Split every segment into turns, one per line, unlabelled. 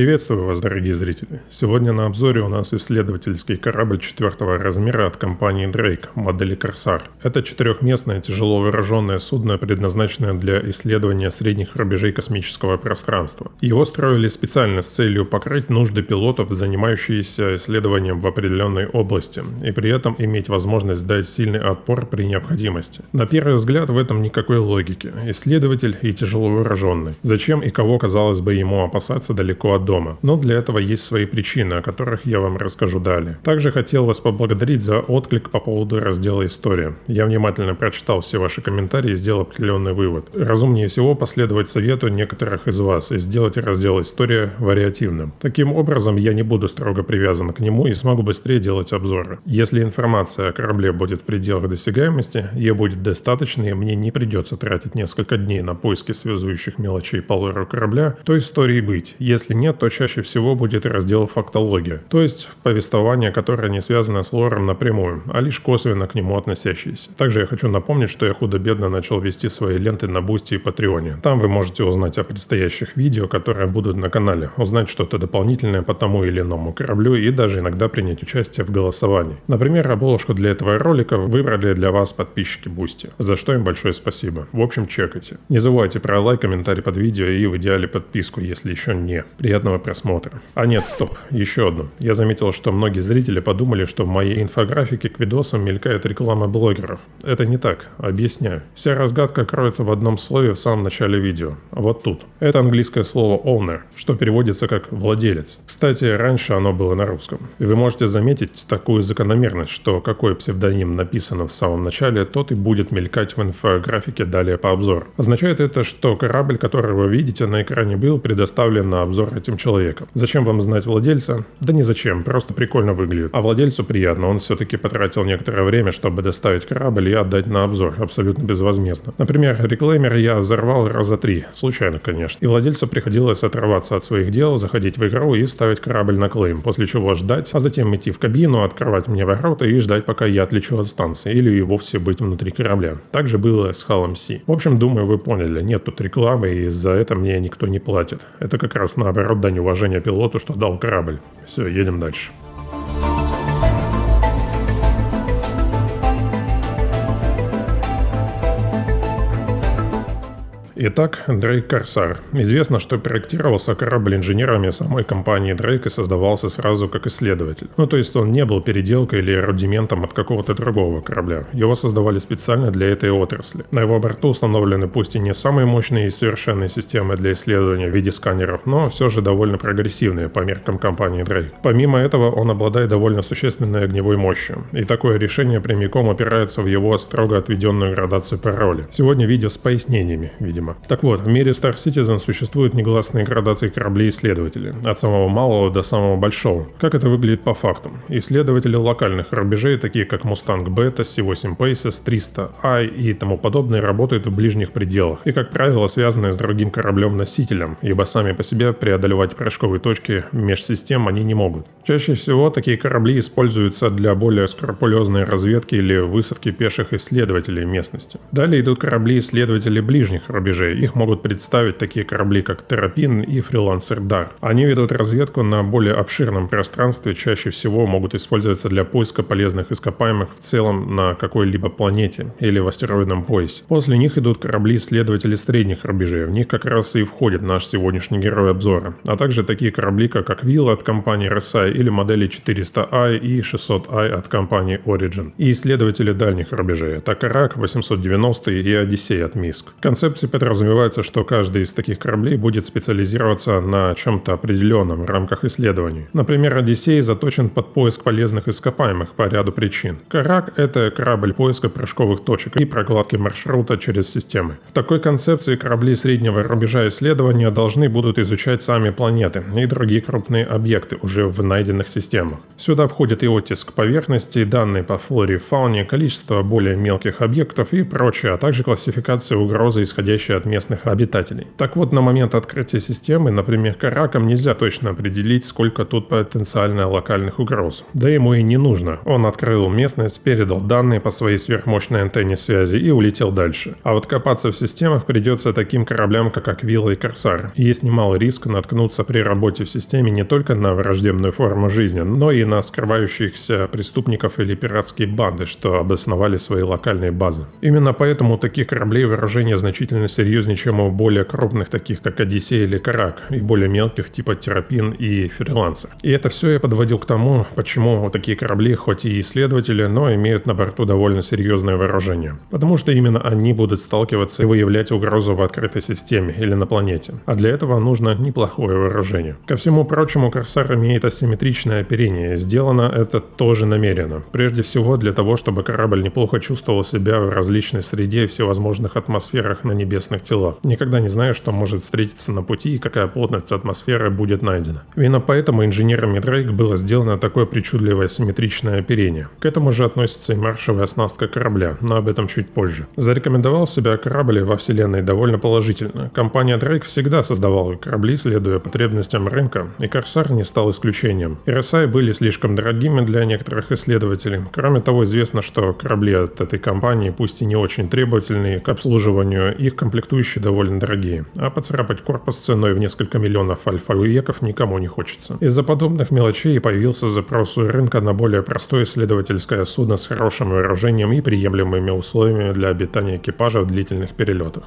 Приветствую вас, дорогие зрители! Сегодня на обзоре у нас исследовательский корабль 4-го размера от компании Drake, модели Corsair. Это четырехместное тяжело вооруженное судно, предназначенное для исследования средних рубежей космического пространства. Его строили специально с целью покрыть нужды пилотов, занимающихся исследованием в определенной области, и при этом иметь возможность дать сильный отпор при необходимости. На первый взгляд в этом никакой логики. Исследователь и тяжело вооруженный. Зачем и кого, казалось бы, ему опасаться далеко от дома? Но для этого есть свои причины, о которых я вам расскажу далее. Также хотел вас поблагодарить за отклик по поводу раздела «История». Я внимательно прочитал все ваши комментарии и сделал определенный вывод. Разумнее всего последовать совету некоторых из вас и сделать раздел «История» вариативным. Таким образом, я не буду строго привязан к нему и смогу быстрее делать обзоры. Если информация о корабле будет в пределах досягаемости, ее будет достаточно и мне не придется тратить несколько дней на поиски связующих мелочей по лору корабля, то истории быть. Если нет, то чаще всего будет раздел «Фактология», то есть повествование, которое не связано с лором напрямую, а лишь косвенно к нему относящееся. Также я хочу напомнить, что я худо-бедно начал вести свои ленты на Бусти и Патреоне. Там вы можете узнать о предстоящих видео, которые будут на канале, узнать что-то дополнительное по тому или иному кораблю и даже иногда принять участие в голосовании. Например, обложку для этого ролика выбрали для вас подписчики Бусти, за что им большое спасибо. В общем, чекайте. Не забывайте про лайк, комментарий под видео и в идеале подписку, если еще не. Приятного просмотра. А нет, стоп, еще одно. Я заметил, что многие зрители подумали, что в моей инфографике к видосам мелькает реклама блогеров. Это не так, объясняю. Вся разгадка кроется в одном слове в самом начале видео. Вот тут. Это английское слово owner, что переводится как владелец. Кстати, раньше оно было на русском. И вы можете заметить такую закономерность, что какой псевдоним написано в самом начале, тот и будет мелькать в инфографике далее по обзору. Означает это, что корабль, который вы видите на экране, был предоставлен на обзор этим человеком. Зачем вам знать владельца? Да не зачем, просто прикольно выглядит. А владельцу приятно, он все-таки потратил некоторое время, чтобы доставить корабль и отдать на обзор, абсолютно безвозмездно. Например, реклеймер я взорвал раза 3, случайно, конечно. И владельцу приходилось отрываться от своих дел, заходить в игру и ставить корабль на клейм, после чего ждать, а затем идти в кабину, открывать мне ворота и ждать, пока я отлечу от станции, или и вовсе быть внутри корабля. Так же было с Hull MC. В общем, думаю, вы поняли, нет тут рекламы, и за это мне никто не платит. Это как раз наоборот дань уважения пилоту, что дал корабль. Все, едем дальше. Итак, Drake Corsair. Известно, что проектировался корабль инженерами самой компании Drake и создавался сразу как исследователь. То есть он не был переделкой или рудиментом от какого-то другого корабля. Его создавали специально для этой отрасли. На его борту установлены пусть и не самые мощные и совершенные системы для исследования в виде сканеров, но все же довольно прогрессивные по меркам компании Drake. Помимо этого, он обладает довольно существенной огневой мощью. И такое решение прямиком опирается в его строго отведенную градацию пароля. Сегодня видео с пояснениями, видимо. Так вот, в мире Star Citizen существуют негласные градации кораблей-исследователей, от самого малого до самого большого. Как это выглядит по фактам? Исследователи локальных рубежей, такие как Mustang Beta, C8 Paces, 300i и тому подобное, работают в ближних пределах и, как правило, связаны с другим кораблем-носителем, ибо сами по себе преодолевать прыжковые точки межсистем они не могут. Чаще всего такие корабли используются для более скрупулезной разведки или высадки пеших исследователей местности. Далее идут корабли-исследователи ближних рубежей. Их могут представить такие корабли, как Terrapin и Freelancer Dar. Они ведут разведку на более обширном пространстве, чаще всего могут использоваться для поиска полезных ископаемых в целом на какой-либо планете или в астероидном поясе. После них идут корабли-исследователи средних рубежей. В них как раз и входит наш сегодняшний герой обзора. А также такие корабли, как Aquila от компании RSI или модели 400i и 600i от компании Origin. И исследователи дальних рубежей. Это Карак, 890 и Одиссей от Миск. Концепции подразумевается, что каждый из таких кораблей будет специализироваться на чем-то определенном в рамках исследований. Например, Одиссей заточен под поиск полезных ископаемых по ряду причин. Карак – это корабль поиска прыжковых точек и прокладки маршрута через системы. В такой концепции корабли среднего рубежа исследования должны будут изучать сами планеты и другие крупные объекты уже в найденных системах. Сюда входит и оттиск поверхности, данные по флоре и фауне, количество более мелких объектов и прочее, а также классификация угрозы, исходящей отличие от местных обитателей. Так вот, на момент открытия системы, например, каракам нельзя точно определить, сколько тут потенциально локальных угроз. Да ему и не нужно. Он открыл местность, передал данные по своей сверхмощной антенне связи и улетел дальше. А вот копаться в системах придется таким кораблям, как Аквила и Корсар. И есть немалый риск наткнуться при работе в системе не только на враждебную форму жизни, но и на скрывающихся преступников или пиратские банды, что обосновали свои локальные базы. Именно поэтому у таких кораблей вооружение значительно серьезнее, чем у более крупных, таких как Одиссей или Карак, и более мелких, типа Террапин и Фрилансер. И это все я подводил к тому, почему вот такие корабли, хоть и исследователи, но имеют на борту довольно серьезное вооружение. Потому что именно они будут сталкиваться и выявлять угрозу в открытой системе или на планете. А для этого нужно неплохое вооружение. Ко всему прочему, Корсар имеет асимметричное оперение. Сделано это тоже намеренно. Прежде всего для того, чтобы корабль неплохо чувствовал себя в различной среде и всевозможных атмосферах на небесных телах. Никогда не знаешь, что может встретиться на пути и какая плотность атмосферы будет найдена. Именно поэтому инженерами Drake было сделано такое причудливое симметричное оперение. К этому же относится и маршевая оснастка корабля, но об этом чуть позже. Зарекомендовал себя корабль во вселенной довольно положительно. Компания Drake всегда создавала корабли, следуя потребностям рынка, и Корсар не стал исключением. RSI были слишком дорогими для некоторых исследователей. Кроме того, известно, что корабли от этой компании, пусть и не очень требовательные к обслуживанию, их комплектующие довольно дорогие. А поцарапать корпус ценой в несколько миллионов альфа-веков никому не хочется. Из-за подобных мелочей появился запрос у рынка на более простое исследовательское судно с хорошим вооружением и приемлемыми условиями для обитания экипажа в длительных перелетах.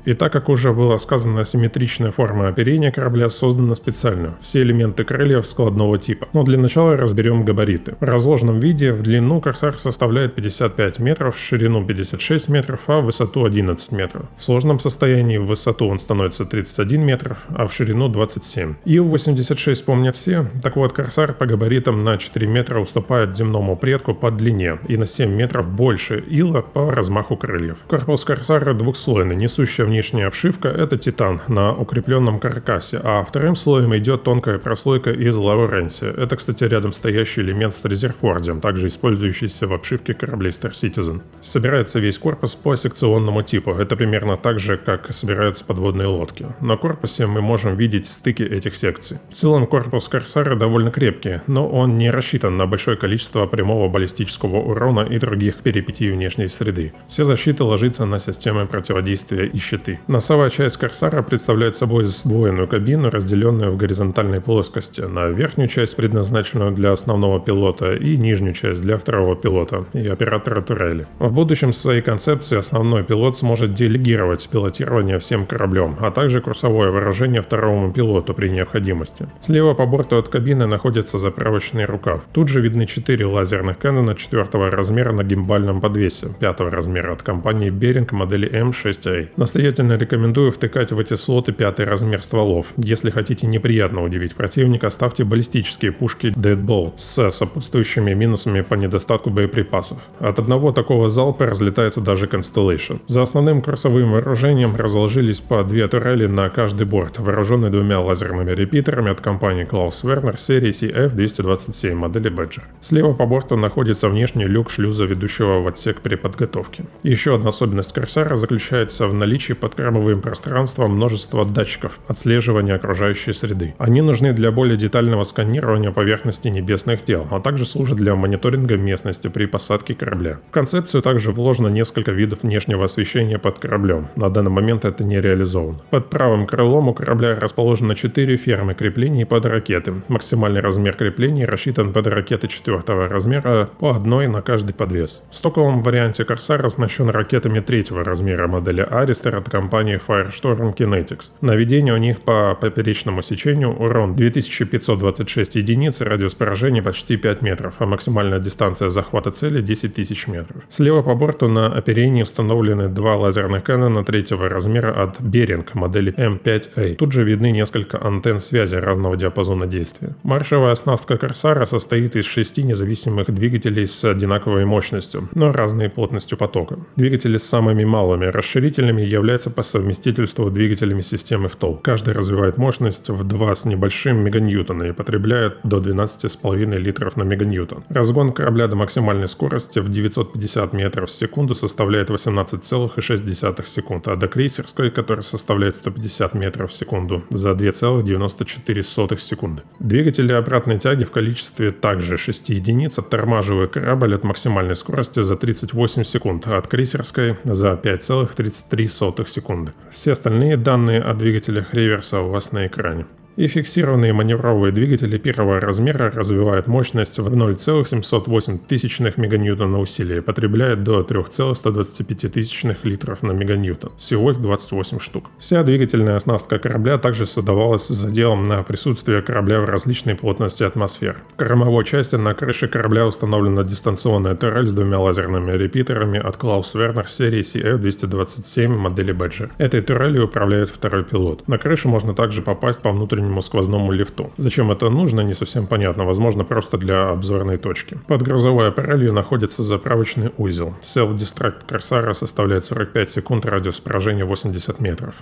И так как уже было сказано, асимметричная форма оперения корабля создана специально. Все элементы крыльев складного типа. Но для начала разберем габариты. В разложенном виде в длину Корсар составляет 55 метров, в ширину 56 метров, а в высоту 11 метров. В сложном состоянии в высоту он становится 31 метр, а в ширину 27. Ил-86 помнят все. Так вот, Корсар по габаритам на 4 метра уступает земному предку по длине и на 7 метров больше Ила по размаху крыльев. Корпус Корсара двухслойный, несущая внешняя обшивка – это титан на укрепленном каркасе, а вторым слоем идет тонкая прослойка из лауренсия. Это, кстати, рядом стоящий элемент с резерфордием, также использующийся в обшивке кораблей Star Citizen. Собирается весь корпус по секционному типу. Это примерно так же, как собираются подводные лодки. На корпусе мы можем видеть стыки этих секций. В целом корпус Корсара довольно крепкий, но он не рассчитан на большое количество прямого баллистического урона и других перипетий внешней среды. Вся защита ложится на системы противодействия и щиты. Носовая часть Корсара представляет собой сдвоенную кабину, разделенную в горизонтальной плоскости на верхнюю часть, предназначенную для основного пилота, и нижнюю часть для второго пилота и оператора турели. В будущем в своей концепции основной пилот сможет делегировать пилотирование всем кораблем, а также курсовое вооружение второму пилоту при необходимости. Слева по борту от кабины находится заправочный рукав. Тут же видны 4 лазерных Кэнона 4 размера на гимбальном подвесе 5 размера от компании Bering модели M6A. Настоятельно рекомендую втыкать в эти слоты 5 размер стволов. Если хотите неприятно удивить противника, ставьте баллистические пушки Deadbolt с сопутствующими минусами по недостатку боеприпасов. От одного такого залпа разлетается даже Constellation. За основным курсовым вооружением разложились по 2 турели на каждый борт, вооруженные 2 лазерными репитерами от компании Klaus Werner серии CF-227 модели Badger. Слева по борту находится внешний люк шлюза, ведущего в отсек при подготовке. Еще одна особенность Корсара заключается в наличии под кормовым пространством множество датчиков отслеживания окружающей среды. Они нужны для более детального сканирования поверхности небесных тел, а также служат для мониторинга местности при посадке корабля. В концепцию также вложено несколько видов внешнего освещения под кораблем. На данный момент это не реализовано. Под правым крылом у корабля расположено 4 фермы креплений под ракеты. Максимальный размер креплений рассчитан под ракеты 4 размера по одной на каждый подвес. В стоковом варианте Корсар оснащен ракетами 3 размера модели Aristar от компании Firestorm Kinetics. Наведение у них по поперечному сечению, урон 2526 единиц, радиус поражения почти 5 метров, а максимальная дистанция захвата цели 10 тысяч метров. Слева по борту на оперении установлены 2 лазерных Кэнона 3 размера от Bering модели M5A. Тут же видны несколько антенн связи разного диапазона действия. Маршевая оснастка Корсара состоит из 6 независимых двигателей с одинаковой мощностью, но разной плотностью потока. Двигатели с самыми малыми расширителями являются является по совместительству двигателями системы ВТОЛ. Каждый развивает мощность в 2 с небольшим меганьютона и потребляет до 12,5 литров на меганьютон. Разгон корабля до максимальной скорости в 950 метров в секунду составляет 18,6 секунд, а до крейсерской, которая составляет 150 метров в секунду, за 2,94 секунды. Двигатели обратной тяги в количестве также 6 единиц оттормаживают корабль от максимальной скорости за 38 секунд, а от крейсерской за 5,33 секунды. Все остальные данные о двигателях реверса у вас на экране. И фиксированные маневровые двигатели первого размера развивают мощность в 0,708 меганьютон на усилие и потребляют до 3,125 литров на меганьютон. Всего их 28 штук. Вся двигательная оснастка корабля также создавалась с заделом на присутствие корабля в различной плотности атмосфер. В кормовой части на крыше корабля установлена дистанционная турель с 2 лазерными репитерами от Klaus Werner серии CF-227 модели Badger. Этой турелью управляет второй пилот. На крышу можно также попасть по внутреннему сквозному лифту. Зачем это нужно, не совсем понятно, возможно, просто для обзорной точки. Под грузовой аппарелью находится заправочный узел. Self-destruct Корсара составляет 45 секунд, радиус поражения 80 метров.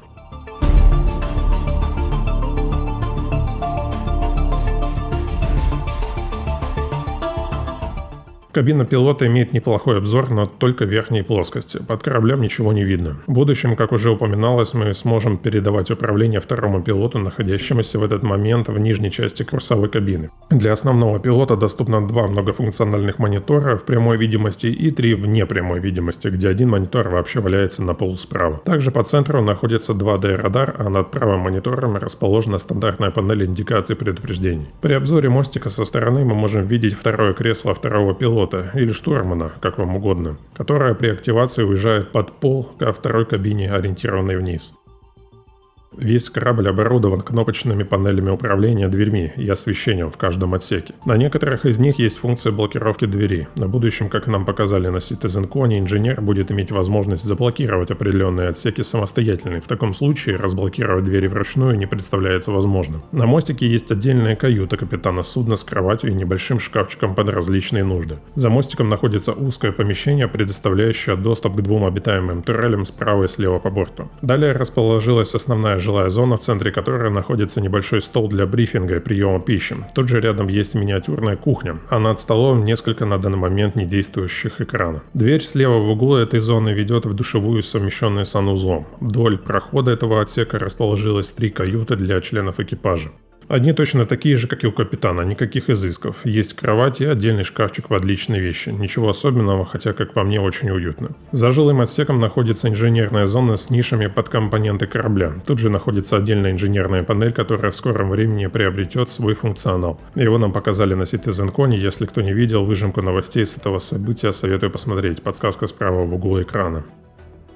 Кабина пилота имеет неплохой обзор, но только в верхней плоскости. Под кораблем ничего не видно. В будущем, как уже упоминалось, мы сможем передавать управление второму пилоту, находящемуся в этот момент в нижней части курсовой кабины. Для основного пилота доступно 2 многофункциональных монитора в прямой видимости и 3 в непрямой видимости, где один монитор вообще валяется на полу справа. Также по центру находится 2D-радар, а над правым монитором расположена стандартная панель индикации предупреждений. При обзоре мостика со стороны мы можем видеть второе кресло второго пилота, или штурмана, как вам угодно, которая при активации уезжает под пол ко второй кабине, ориентированной вниз. Весь корабль оборудован кнопочными панелями управления дверьми и освещением в каждом отсеке. На некоторых из них есть функция блокировки двери. На будущем, как нам показали на CitizenCon, инженер будет иметь возможность заблокировать определенные отсеки самостоятельно. В таком случае разблокировать двери вручную не представляется возможным. На мостике есть отдельная каюта капитана судна с кроватью и небольшим шкафчиком под различные нужды. За мостиком находится узкое помещение, предоставляющее доступ к 2 обитаемым турелям справа и слева по борту. Далее расположилась основная жилая зона, в центре которой находится небольшой стол для брифинга и приема пищи. Тут же рядом есть миниатюрная кухня, а над столом несколько на данный момент недействующих экранов. Дверь слева в углу этой зоны ведет в душевую, совмещенную с санузлом. Вдоль прохода этого отсека расположилось 3 каюты для членов экипажа. Одни точно такие же, как и у капитана, никаких изысков. Есть кровать и отдельный шкафчик под личные вещи. Ничего особенного, хотя, как по мне, очень уютно. За жилым отсеком находится инженерная зона с нишами под компоненты корабля. Тут же находится отдельная инженерная панель, которая в скором времени приобретет свой функционал. Его нам показали на CitizenCon. Если кто не видел выжимку новостей с этого события, советую посмотреть. Подсказка справа в углу экрана.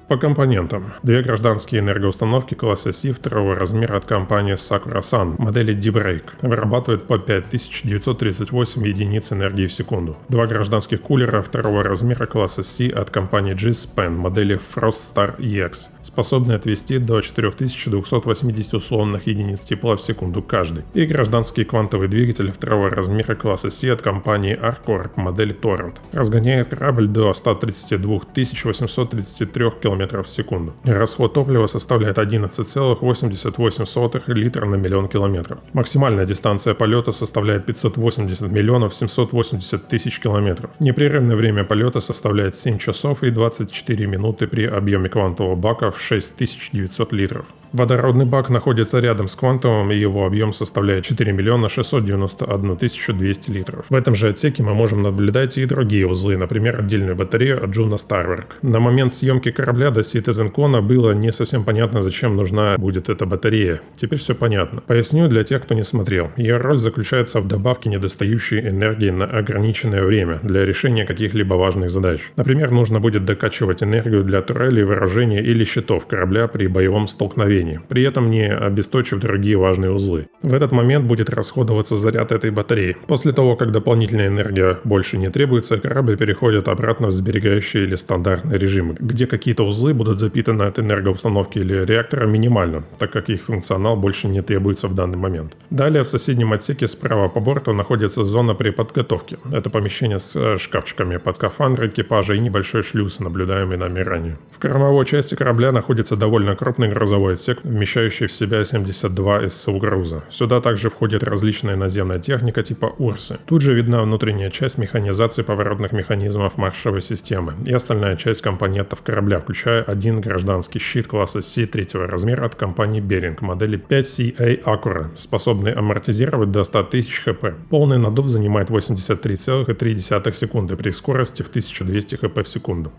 По компонентам. 2 гражданские энергоустановки класса C второго размера от компании Sakura-San модели D-Break. Вырабатывает по 5938 единиц энергии в секунду. 2 гражданских кулера второго размера класса C от компании G-Span модели Froststar EX, способны отвести до 4280 условных единиц тепла в секунду каждый. И гражданский квантовый двигатель второго размера класса C от компании ArcCorp модели Torrent. Разгоняет корабль до 132 833 км в секунду. Расход топлива составляет 11,88 литра на миллион километров. Максимальная дистанция полета составляет 580 миллионов 780 тысяч километров. Непрерывное время полета составляет 7 часов и 24 минуты при объеме квантового бака в 6900 литров. Водородный бак находится рядом с квантовым, и его объем составляет 4 миллиона 691 200 литров. В этом же отсеке мы можем наблюдать и другие узлы, например, отдельную батарею от Juno Starwerk. На момент съемки корабля до CitizenCon было не совсем понятно, зачем нужна будет эта батарея. Теперь все понятно. Поясню для тех, кто не смотрел. Ее роль заключается в добавке недостающей энергии на ограниченное время для решения каких-либо важных задач. Например, нужно будет докачивать энергию для турелей, вооружения или щитов корабля при боевом столкновении. столкновений, при этом не обесточив другие важные узлы. В этот момент будет расходоваться заряд этой батареи. После того, как дополнительная энергия больше не требуется, корабль переходит обратно в сберегающий или стандартный режим, где какие-то узлы будут запитаны от энергоустановки или реактора минимально, так как их функционал больше не требуется в данный момент. Далее в соседнем отсеке справа по борту находится зона при подготовке. Это помещение с шкафчиками под скафандры экипажа и небольшой шлюз, наблюдаемый нами ранее. В кормовой части корабля находится довольно крупный грузовой отсек, вмещающий в себя 72 СУ груза. Сюда также входит различная наземная техника типа Урсы. Тут же видна внутренняя часть механизации поворотных механизмов маршевой системы и остальная часть компонентов корабля, включая один гражданский щит класса С третьего размера от компании Беринг модели 5CA Acura, способный амортизировать до 100 тысяч хп. Полный надув занимает 83,3 секунды при скорости в 1200 хп в секунду.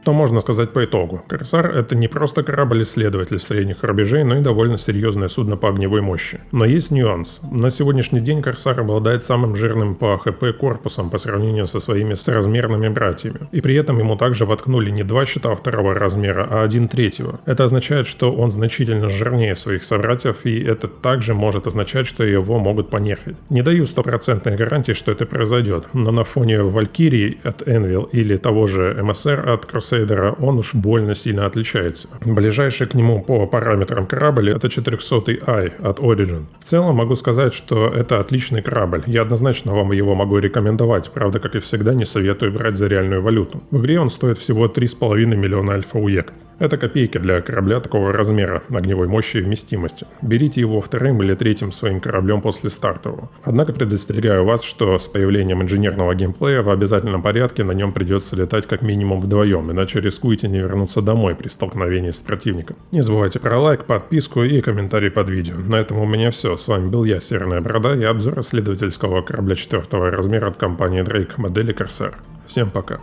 Что можно сказать по итогу? Корсар — это не просто корабль-исследователь средних рубежей, но и довольно серьезное судно по огневой мощи. Но есть нюанс. На сегодняшний день Корсар обладает самым жирным по ХП корпусом по сравнению со своими соразмерными братьями. И при этом ему также воткнули не два щита второго размера, а один третьего. Это означает, что он значительно жирнее своих собратьев, и это также может означать, что его могут понерфить. Не даю стопроцентной гарантии, что это произойдет, но на фоне Валькирии от Envil или того же МСР от Crusader он уж больно сильно отличается. Ближайший к нему по параметрам корабль — это 400-й Ай от Origin. В целом могу сказать, что это отличный корабль. Я однозначно вам его могу рекомендовать, правда, как и всегда, не советую брать за реальную валюту. В игре он стоит всего 3,5 миллиона альфа-УЕК. Это копейки для корабля такого размера, огневой мощи и вместимости. Берите его вторым или третьим своим кораблем после стартового. Однако предостерегаю вас, что с появлением инженерного геймплея в обязательном порядке на нем придется летать как минимум вдвоем, иначе рискуете не вернуться домой при столкновении с противником. Не забывайте про лайк, подписку и комментарий под видео. На этом у меня все. С вами был я, Северная Борода, и обзор исследовательского корабля 4 размера от компании Drake модели Corsair. Всем пока.